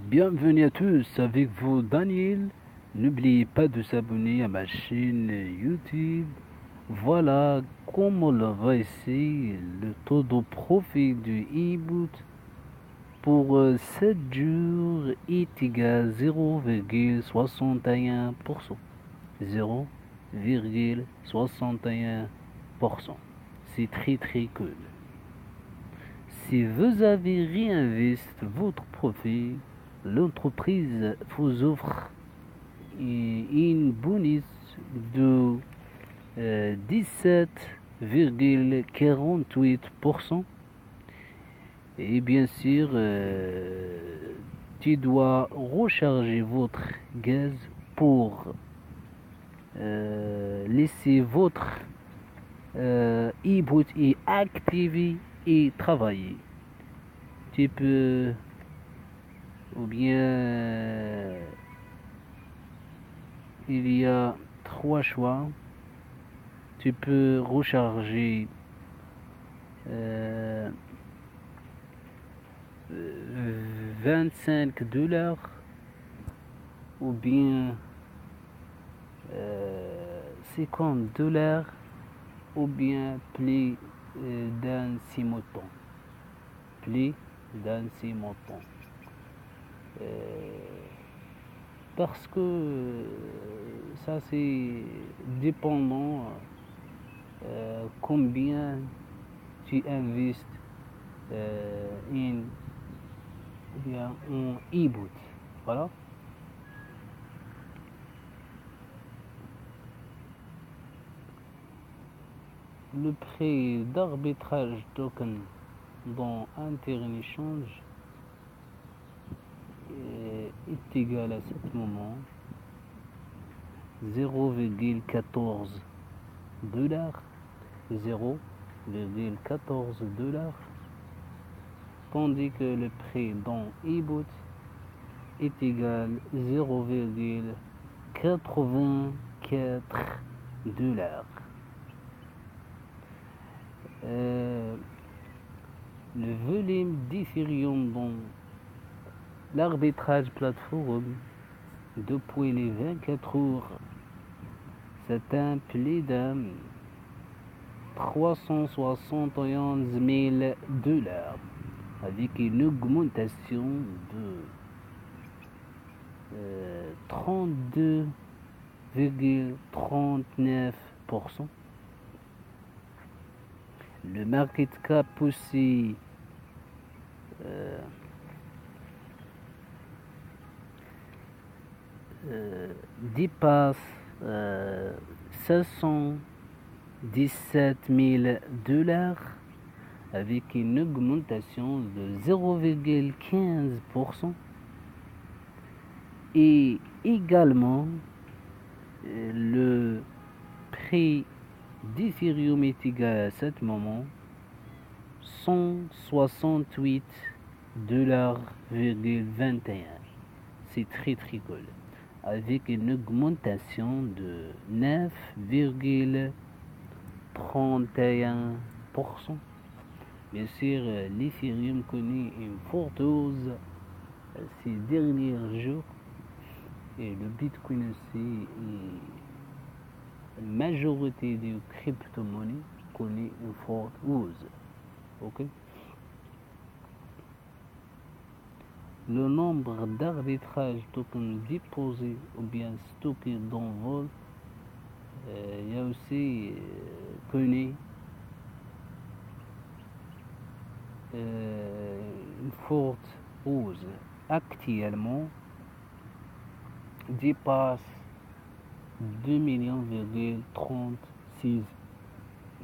Bienvenue à tous, avec vous Daniel. N'oubliez pas de s'abonner à ma chaîne YouTube. Voilà comment on va essayer le taux de profit du e-boot pour 7 jours est égal à 0,61%. 0,61%. C'est très cool. Si vous avez réinvesti votre profit, l'entreprise vous offre une bonus de 17,48%. Et bien sûr, tu dois recharger votre gaz pour laisser votre e-boot et activer et travailler. Tu peux ou bien il y a trois choix. Tu peux recharger 25 $ ou bien 50 $ ou bien plus d'un 6 moutons. Plus d'un 6 moutons. Parce que ça c'est dépendant combien tu investis en e-boot. Voilà. Le prix d'arbitrage token dans Interéchange est égal à ce moment 0,14 $, 0,14 $, tandis que le prix dans e-boot est égal à 0,84 $. Le volume d'Ethereum dans l'arbitrage plateforme depuis les 24 heures, c'est un plus d'un 371 000 $, avec une augmentation de 32,39%. Le market cap aussi dépasse 517 000 $, avec une augmentation de 0,15%. Et également, le prix d'Ethereum est égal à ce moment 168,21 $. C'est très cool. Avec une augmentation de 9,31%. Bien sûr, l'Ethereum connaît une forte hausse ces derniers jours. Et le Bitcoin aussi, la majorité des crypto-monnaies connaît une forte hausse. Ok. Le nombre d'arbitrages tokens déposés ou bien stockés dans vol, il y a aussi connu une forte hausse. Actuellement, dépasse 2,36 millions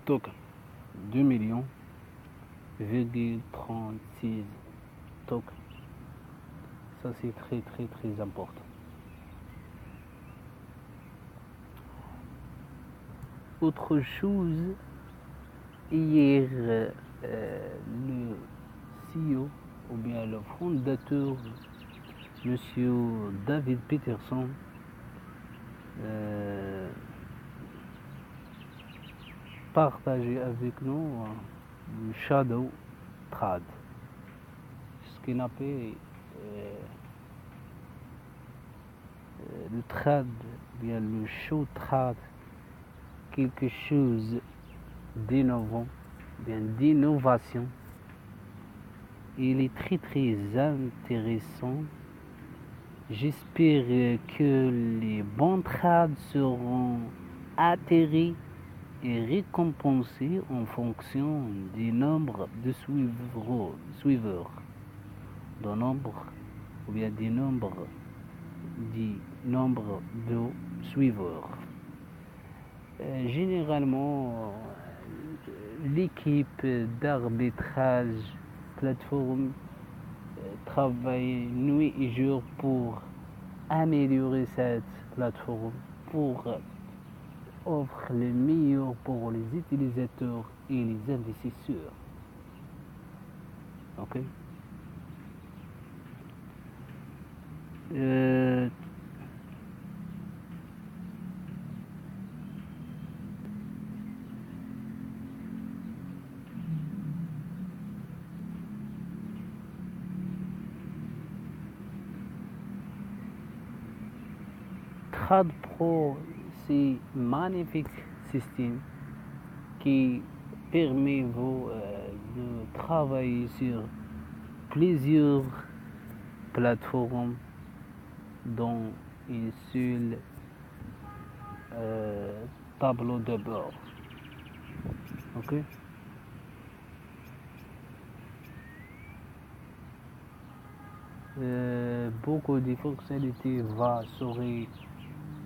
tokens. 2,36 millions tokens. Ça c'est très important. Autre chose, hier le CEO ou bien le fondateur, monsieur David Peterson, partagé avec nous le Shadow Trade, ce qu'il appelle le trad, bien le show trad, quelque chose d'innovant, bien d'innovation. Il est très très intéressant. J'espère que les bons trades seront atterris et récompensés en fonction du nombre de suiveurs, du nombre ou bien du nombre de suiveurs. Généralement, l'équipe d'arbitrage plateforme travaille nuit et jour pour améliorer cette plateforme, pour offrir le meilleur pour les utilisateurs et les investisseurs. Ok. Euh, Trad Pro, c'est un magnifique système qui permet vous de travailler sur plusieurs plateformes dans une seule tableau de bord. Ok. Beaucoup de fonctionnalités seraient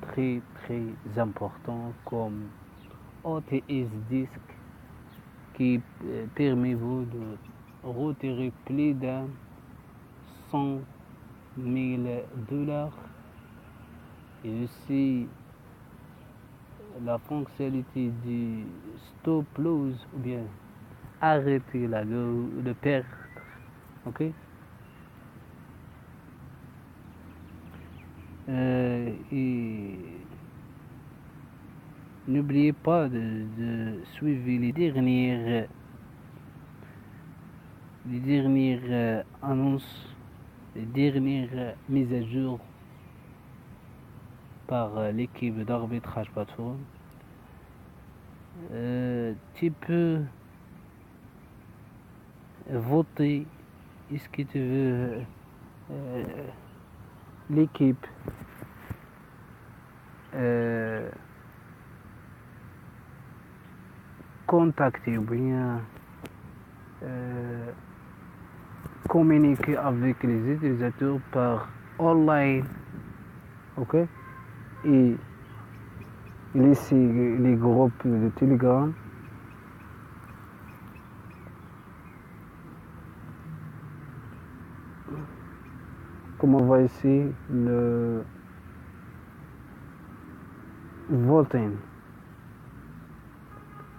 très très importantes comme OTS Disk qui permet vous de retirer plus d'un 100 000 dollars et aussi la fonctionnalité du stop loss ou bien arrêter le perdre. Ok. Et n'oubliez pas de suivre les dernières annonces, les dernières mises à jour par l'équipe d'arbitrage plateforme. Tu peux voter. Est-ce que tu veux l'équipe contacter ou bien communiquer avec les utilisateurs par online, ok, et laisser les groupes de Telegram. Comme on voit ici, le voting.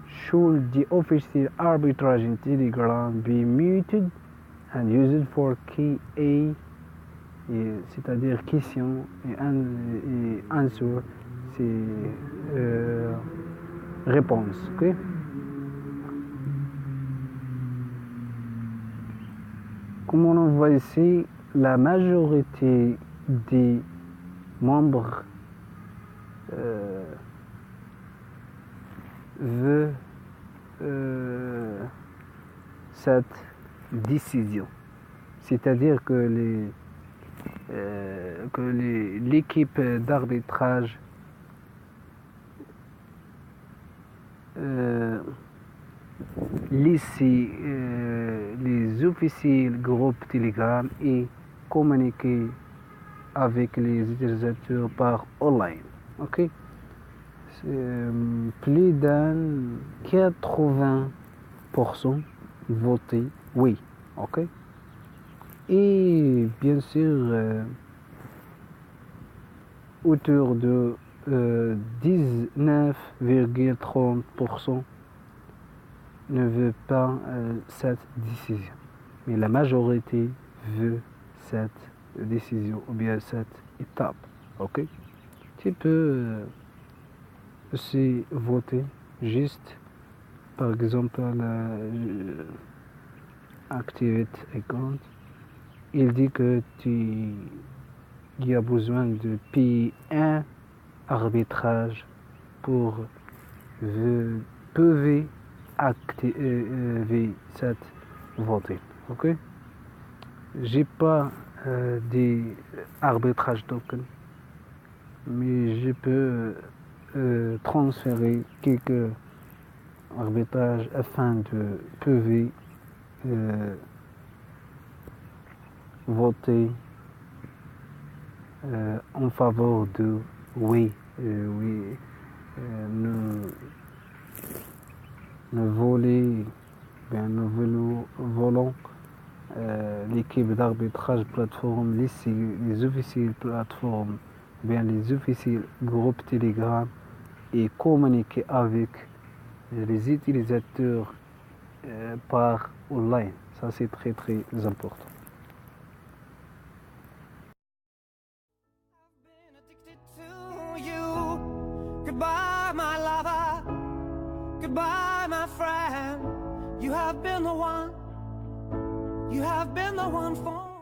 Should the official arbitrage in Telegram be muted and used for QA, c'est-à-dire question et answer, c'est réponse. Okay? Comme on voit ici, la majorité des membres veut cette décision. C'est-à-dire que l'équipe d'arbitrage laisser les officiels groupes Telegram et communiquer avec les utilisateurs par online. Ok. Plus d'un 80% voté oui. Ok. Et bien sûr, autour de 19,30% ne veut pas cette décision. Mais la majorité veut cette décision ou bien cette étape. Ok. Tu peux aussi voter juste, par exemple, Activate Account. Il dit que tu il y a besoin de payer un arbitrage pour peuvent activer cette vote. Ok? J'ai pas des arbitrages token, mais je peux transférer quelques arbitrages afin de peuvent voter en faveur de oui, oui, nous, nous volons l'équipe d'arbitrage plateforme, les officiels plateforme, bien les officiels groupe Telegram et communiquer avec les utilisateurs par online. Ça c'est très très important. Goodbye, my lover. Goodbye, my friend. You have been the one. You have been the one for